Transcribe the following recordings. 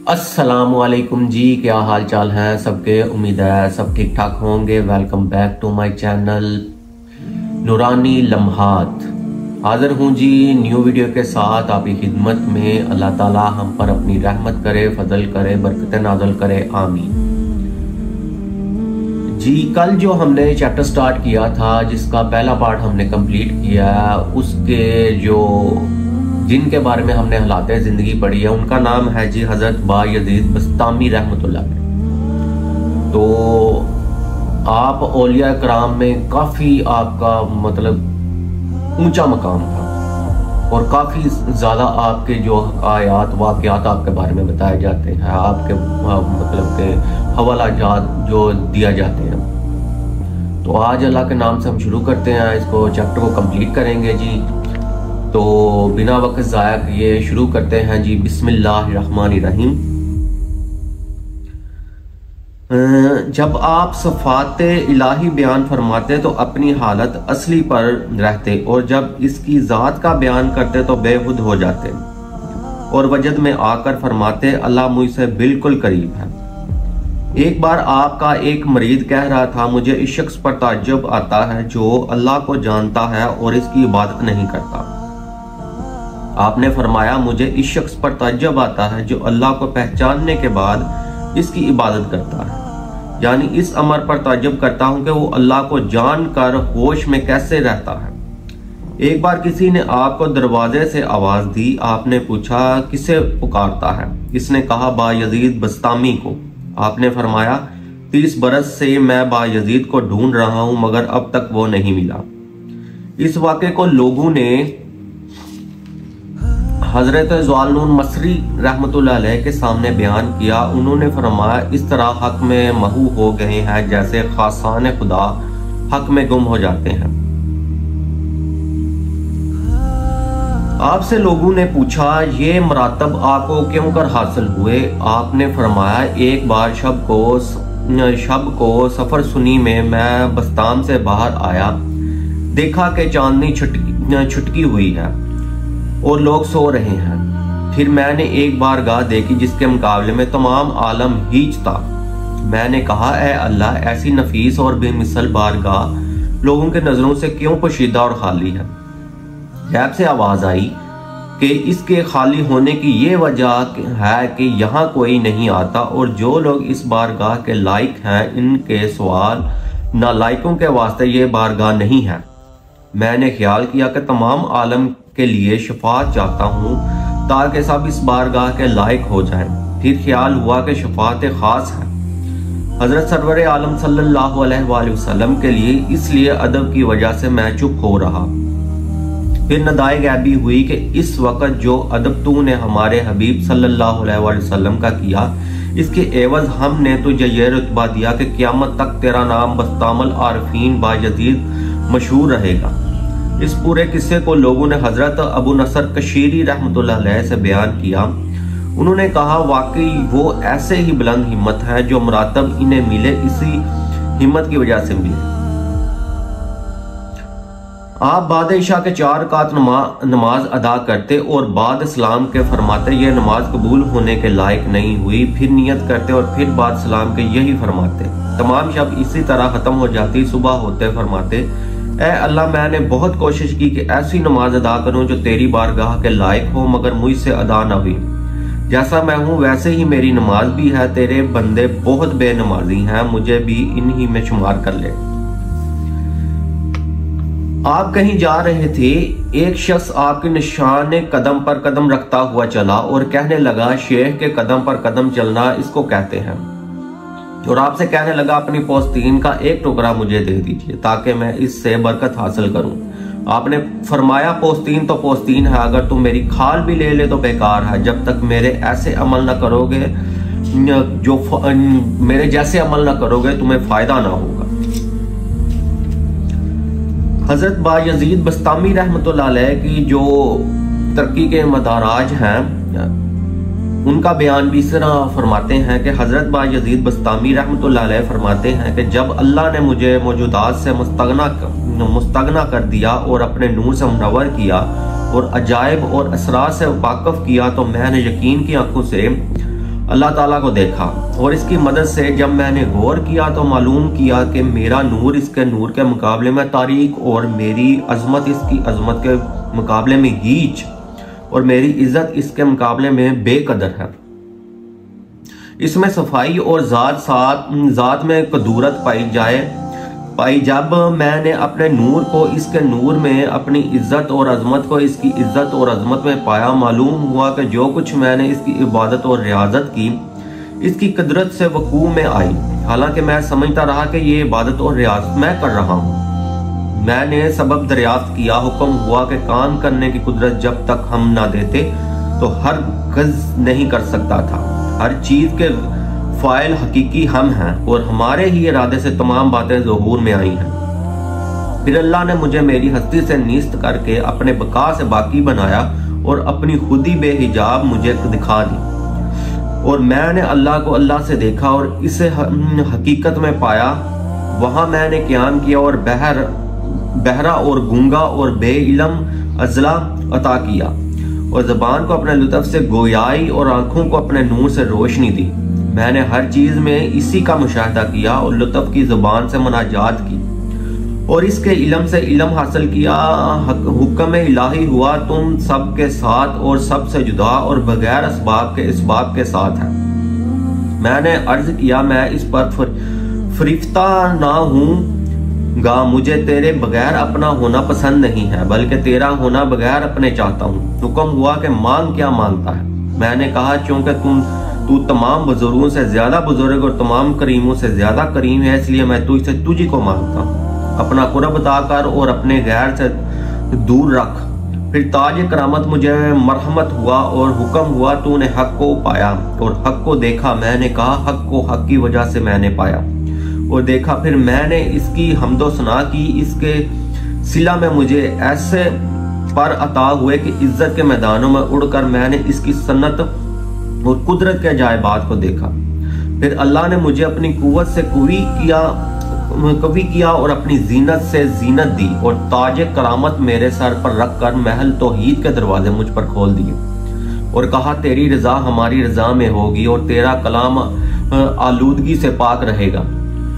अस्सलामुअलैकुम जी, क्या हाल चाल हैं सबके। उम्मीद है सब ठीक ठाक होंगे। Welcome back to my channel Noorani Lamhaat. हाजिर हूँ जी न्यू वीडियो के साथ आपकी खिदमत में। अल्लाह ताला हम पर अपनी रहमत करे, फजल करे, बरकत नाज़िल करे, आमीन जी। कल जो हमने चैप्टर स्टार्ट किया था, जिसका पहला पार्ट हमने कंप्लीट किया, उसके जो जिनके बारे में हमने हालात जिंदगी पढ़ी है उनका नाम है जी हजरत बायजीद बस्तामी रहमतुल्लाह अलैह। तो आप औलिया कराम में काफी आपका मतलब ऊंचा मकाम था और काफी ज्यादा आपके जो आयात वाकयात आपके बारे में बताए जाते हैं, आपके मतलब के हवाला जात जो दिया जाते हैं। तो आज अल्लाह के नाम से हम शुरू करते हैं, इसको चैप्टर को कंप्लीट करेंगे जी। तो बिना वक्त ज़ाया किए शुरू करते हैं जी। बिस्मिल्लाहिर्रहमानिर्रहीम। जब आप सफ़ात इलाही बयान फरमाते तो अपनी हालत असली पर रहते, और जब इसकी ज़ात का बयान करते तो बेहुद हो जाते, और वजद में आकर फरमाते अल्लाह मुझसे बिल्कुल करीब है। एक बार आपका एक मरीद कह रहा था, मुझे इस शख्स पर ताज्जुब आता है जो अल्लाह को जानता है और इसकी इबादत नहीं करता। आपने फरमाया, मुझे इस शख्स पर ताज्जुब आता है जो अल्लाह को पहचानने के बाद इसकी इबादत करता है। यानी इस अमर पर ताज्जुब करता हूं कि वो अल्लाह को जानकर होश में कैसे रहता है। एक बार किसी ने आपको दरवाजे से आवाज दी। आपने पूछा, किसे पुकारता है? इसने कहा, बायजीद बस्तामी को। आपने फरमाया, 30 बरस से मैं बायजीद को ढूंढ रहा हूं मगर अब तक वो नहीं मिला। इस वाक़े को लोगों ने हजरत ज़वालुन मसरी रहमतुल्लाह अलैह के सामने बयान किया। उन्होंने फरमाया, इस तरह हक में महू हो गए हैं जैसे खासान खुदा हक में गुम हो जाते हैं। आपसे लोगों ने पूछा, ये मरातब आपको क्यों कर हासिल हुए? आपने फरमाया, एक बार शब को सफर सुनी में मैं बस्ताम से बाहर आया, देखा कि चांदनी छुटकी हुई है और लोग सो रहे हैं। फिर मैंने एक बारगाह देखी जिसके मुकाबले में तमाम आलम हीच था। मैंने कहा, ऐ अल्लाह, ऐसी नफीस और बेमिसल बारगाह लोगों के नजरों से क्यों पोशीदा और खाली है? गैब से आवाज आई कि इसके खाली होने की ये वजह है कि यहाँ कोई नहीं आता, और जो लोग इस बारगाह के लायक हैं इनके सवाल नालायकों के वास्ते ये बारगाह नहीं है। मैंने ख्याल किया कि तमाम आलम के लिए शफात चाहता हूँ ताकि सब इस बारगाह के लायक हो जाएं। फिर ख्याल हुआ कि शफात खास है हजरत सरवर आलम सल्लल्लाहु अलैहि वसल्लम के लिए, इसलिए अदब की वजह से मैं चुप हो रहा। फिर नदाए गैबी हुई कि इस वक्त जो अदब तूने हमारे हबीब सल्लल्लाहु अलैहि वसल्लम का किया, इसके एवज हमने तुझे यह रुतबा दिया कि क़यामत तक तेरा नाम बस्तामुल आरिफीन बायजीद मशहूर रहेगा। इस पूरे किस्से को लोगों ने हजरत अबू नसर कशीरी रहमतुल्लाह अलैह से बयान किया। उन्होंने कहा, वाकई वो ऐसे ही बुलंद हिम्मत है जो मुरातब इन्हें मिले, इसी हिम्मत की वजह से मिले। आप बाद इशा के 4 रकात नमाज अदा करते और बाद सलाम के फरमाते ये नमाज कबूल होने के लायक नहीं हुई। फिर नियत करते और फिर बाद सलाम के यही फरमाते। तमाम शब इसी तरह खत्म हो जाती। सुबह होते फरमाते, ऐ अल्लाह, मैंने बहुत कोशिश की कि ऐसी नमाज अदा करूं जो तेरी बारगाह के लायक हो, मगर मुझसे अदा न हुई। जैसा मैं हूं वैसे ही मेरी नमाज भी है। तेरे बंदे बहुत बेनमाजी हैं, मुझे भी इन्हीं में शुमार कर ले। आप कहीं जा रहे थे, एक शख्स आपके निशाने कदम पर कदम रखता हुआ चला और कहने लगा, शेख के कदम पर कदम चलना इसको कहते हैं। और आपसे कहने लगा, अपनी पोस्तीन का एक टुकड़ा मुझे दे दीजिए ताकि मैं इससे बरकत हासिल करूं। आपने फरमाया, पोस्तीन तो पोस्तीन है, अगर तुम मेरी खाल भी ले ले तो बेकार है, जब तक मेरे ऐसे अमल न करोगे जो मेरे जैसे अमल न करोगे तुम्हें फायदा ना होगा। हजरत बायजीद बस्तामी रहमतुल्लाह अलैह की जो तरक्की के मदाराज हैं उनका बयान भी इस तरह फरमाते हैं कि हजरत बायजीद बस्तामी रहमतुल्लाह अलैह फरमाते हैं कि जब अल्लाह ने मुझे मौजूदात से मुस्तगना कर दिया और अपने नूर से मुनव्वर किया और अजायब और असरार से वाकफ किया, तो मैंने यकीन की आंखों से अल्लाह ताला को देखा और इसकी मदद से जब मैंने गौर किया तो मालूम किया कि मेरा नूर इसके नूर के मुकाबले में तारीक और मेरी अजमत इसकी अजमत के मुकाबले में गीच और मेरी इज्जत इसके मुकाबले में बेकदर है। इसमें सफाई और जात में कदूरत पाई जब मैंने अपने नूर को इसके नूर में, अपनी इज्जत और अजमत को इसकी इज्जत और अजमत में पाया, मालूम हुआ कि जो कुछ मैंने इसकी इबादत और रियाजत की इसकी कुदरत से वकूअ में आई। हालांकि मैं समझता रहा कि ये इबादत और रियाजत मैं कर रहा हूँ। मैंने सबब दरियाफ्त किया, हुक्म हुआ कि काम करने की कुदरत जब तक हम ना देते तो हर गज नहीं कर सकता था। हर चीज के फाइल हकीकी हम हैं और हमारे ही इरादे से तमाम बातें ज़हूर में आई हैं। फिर अल्लाह ने मुझे मेरी हस्ती से नीस्त करके अपने बका से बाकी बनाया और अपनी खुदी बेहिजाब मुझे दिखा दी और मैंने अल्लाह को अल्लाह से देखा और इसे हकीकत में पाया। वहां मैंने क़याम किया और बहरा और गूंगा और बेइलम अजला अता किया और ज़बान को अपने लुत्फ से गोयाई और आंखों को अपने नूर से रोशनी दी। मैंने हर चीज में इसी का मुशाहिदा किया और लुत्फ की जुबान से मुनाजात की और इसके इल्म से इल्म हासिल किया। हुक्म इलाही हुआ तुम सब के साथ और सबसे जुदा और बगैर असबाब के इसबाब के साथ है। मैंने अर्ज किया मैं इस पर फरिफ्ता ना हूँगा, मुझे तेरे बगैर अपना होना पसंद नहीं है बल्कि तेरा होना बगैर अपने चाहता हूँ। हुक्म हुआ कि मांग क्या मांगता है। मैंने कहा चूंकि तू तमाम बुजुर्गों से ज्यादा बुजुर्ग और तमाम करीमों से ज्यादा करीम है, इसलिए मैं तुझसे तुझी को मांगता हूँ। अपना कुर्ब अता कर और अपने गैर से दूर रख। फिर ताज करामत मुझे मरहमत हुआ और हुक्म हुआ तूने हक को पाया और हक को देखा। मैंने कहा हक को हक की वजह से मैंने पाया और देखा। फिर मैंने इसकी हमदो सना की। इसके सिला में मुझे ऐसे पर अता हुए कि इज्जत के मैदानों में उड़कर मैंने इसकी सन्नत और कुदरत के अजायबात को देखा। फिर अल्लाह ने मुझे अपनी कुव्वत से कवी किया और अपनी जीनत से जीनत दी और ताज करामत मेरे सर पर रखकर महल तौहीद के दरवाजे मुझ पर खोल दिए और कहा तेरी रजा हमारी रजा में होगी और तेरा कलाम आलूदगी से पाक रहेगा।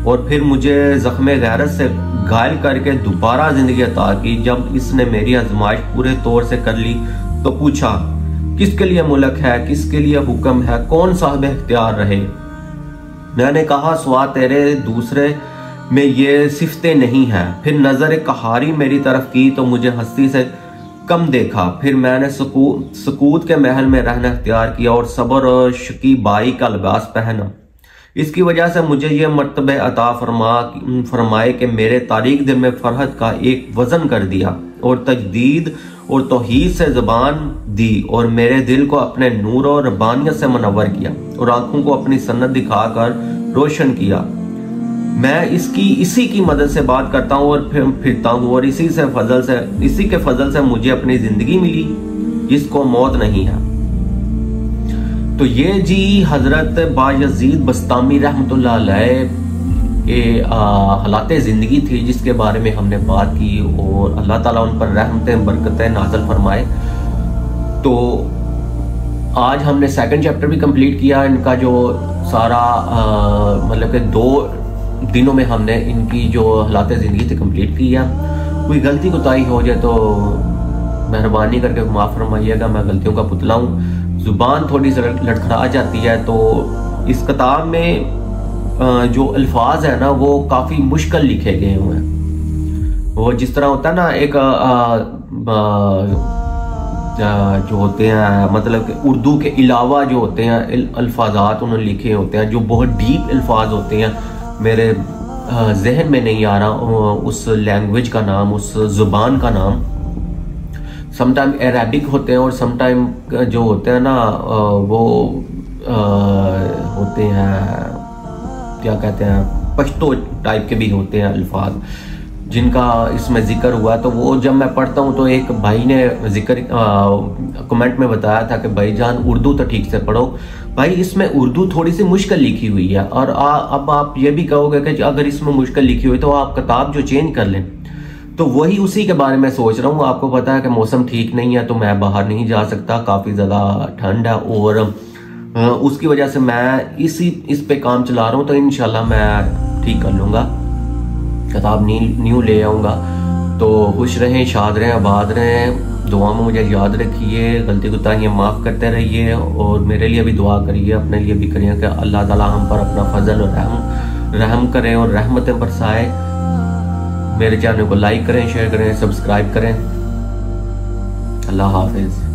और फिर मुझे जख्मे गैरत से घायल करके दोबारा जिंदगी अता की। जब इसने मेरी आजमाइश पूरे तौर से कर ली तो पूछा किसके लिए मुल्क है, किसके लिए हुक्म है, कौन साहब इख्तियार रहे। मैंने कहा स्वा तेरे दूसरे में ये सिफतें नहीं है। फिर नजर कहारी मेरी तरफ की तो मुझे हस्ती से कम देखा। फिर मैंने सकूत के महल में रहना इख्तियार किया और सब्र और शकीबाई का लिबास पहना। इसकी वजह से मुझे ये मर्तबे अता फरमाए कि मेरे तारीख दिल में फरहत का एक वजन कर दिया और तजदीद और तौहीद से ज़बान दी और मेरे दिल को अपने नूर और रब्बानियत से मुनव्वर किया और आंखों को अपनी सन्नत दिखाकर रोशन किया। मैं इसी की मदद से बात करता हूँ और फिरता हूँ और इसी के फजल से मुझे अपनी जिंदगी मिली जिसको मौत नहीं है। तो ये जी हजरत बायजीद बस्तामी रहमतुल्लाह अलैह के हालात ज़िंदगी थी जिसके बारे में हमने बात की और अल्लाह ताला उन पर रहमतें बरकतें नाज़िल फरमाए। तो आज हमने सेकंड चैप्टर भी कंप्लीट किया। इनका जो सारा मतलब कि 2 दिनों में हमने इनकी जो हालात ज़िंदगी थी कंप्लीट किया। कोई गलती कोताही हो जाए तो मेहरबानी करके माफ़ फरमाइएगा, मैं गलतियों का पुतला हूँ। ज़ुबान थोड़ी सी लड़खड़ा जाती है। तो इस किताब में जो अल्फाज है ना वो काफ़ी मुश्किल लिखे गए हुए हैं। वो जिस तरह होता है ना एक जो होते हैं मतलब कि उर्दू के अलावा जो होते हैं अल्फाजात उन्होंने लिखे होते हैं जो बहुत डीप अल्फाज होते हैं। मेरे जहन में नहीं आ रहा उस लैंग्वेज का नाम, उस ज़ुबान का नाम। समटाइम अरेबिक होते हैं और समटाइम जो होते हैं ना वो होते हैं क्या कहते हैं पश्तो टाइप के भी होते हैं अल्फाज जिनका इसमें जिक्र हुआ। तो वो जब मैं पढ़ता हूँ तो एक भाई ने जिक्र कमेंट में बताया था कि भाईजान उर्दू तो ठीक से पढ़ो। भाई इसमें उर्दू थोड़ी सी मुश्किल लिखी हुई है और अब आप ये भी कहोगे कि अगर इसमें मुश्किल लिखी हुई तो आप किताब जो चेंज कर लें। तो वही उसी के बारे में सोच रहा हूँ। आपको पता है कि मौसम ठीक नहीं है तो मैं बाहर नहीं जा सकता, काफ़ी ज़्यादा ठंड है और उसकी वजह से मैं इस पे काम चला रहा हूँ, तो इंशाल्लाह मैं ठीक कर लूँगा, किताब न्यू ले आऊँगा। तो खुश रहें, शाद रहें, आबाद रहें, दुआ में मुझे याद रखिए, गलती कोताहियाँ माफ़ करते रहिए और मेरे लिए भी दुआ करिए, अपने लिए भी करिए कि अल्लाह ताला हम पर अपना फजल और रहम करें और रहमतें बरसाए। मेरे चैनल को लाइक करें, शेयर करें, सब्सक्राइब करें। अल्लाह हाफिज़।